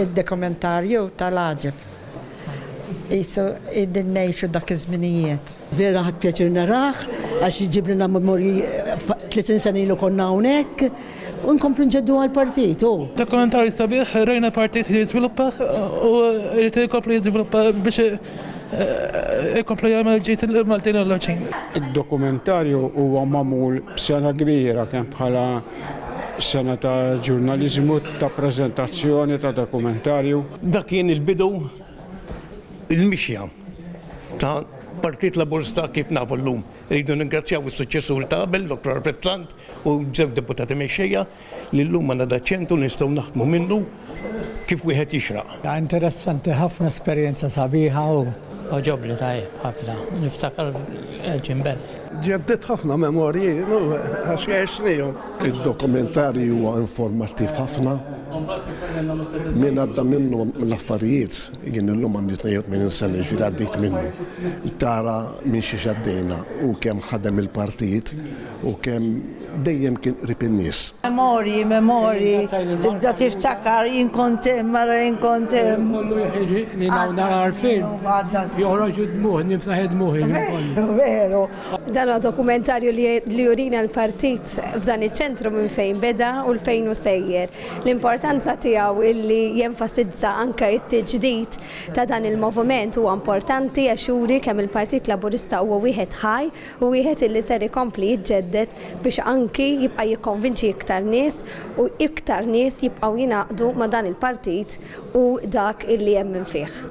id-dokumentarju tal-Aġeb. Isu id-nejxu dak iż-żminijiet. Vera ħadd pjaċir naraħ, għax jġibrina memorji 30 sena ilu konna hawnhekk, u nkomplu nġeddu għal-partit. Dokumentarju sabiħ, rejna partit jiżviluppa u jrid ikomplu jiżviluppa biex ikomplu jagħmel ġid il-Maltin l-Loċin. Id-dokumentarju huwa magħmul b'sena kbira kemm bħala sena ta' ġurnaliżmu, ta' preżentazzjoni ta' dokumentarju. Dak kien il-bidu il-mixja ta' Partit Laburista kif nafu llum. Rridu ningrazzjaw is-suċċessur ta' qabel, Dr. Prezzant u żewġ deputati mexxejja li llum għandna daċċentu nistgħu naħdmu minnu kif wieħed jixraq. Interessanti ħafna esperjenza sabiħa u ġobli tajjeb ħafna. Niftakar ġimbel. Ġeddit ħafna memorji, għax jgħixniju. Il-dokumentarju huwa informattiv ħafna. Min għadda minnu l-affarijiet, jien illum għandi 82 sena ġiri għaddejt minnu. Tara minn xi xaddejna u kemm ħadem il-partit u kemm dejjem kien qrib in-nies. Memorji, tibda tiftakar jinkontem, mara jinkontem. li nara għal-film, joħroġu dmuħ, niftaħ dmuħ. Veru. Dan huwa dokumentarju li jurina l-partit f'dan iċ-ċentru minn fejn beda u l-fejn u sejjer. L-importanza tiegħu illi jenfasizza anke t-tiġdid ta' dan il-moviment huwa importanti għax juri kemm il-Partit Laburista huwa wieħed ħaj u wieħed illi ser ikompli jiġġedded biex anki jibqa' jikkonvinċi iktar nies u iktar nies jibqgħu jingħaqdu ma' dan il-partit u dak illi hemm minn fih.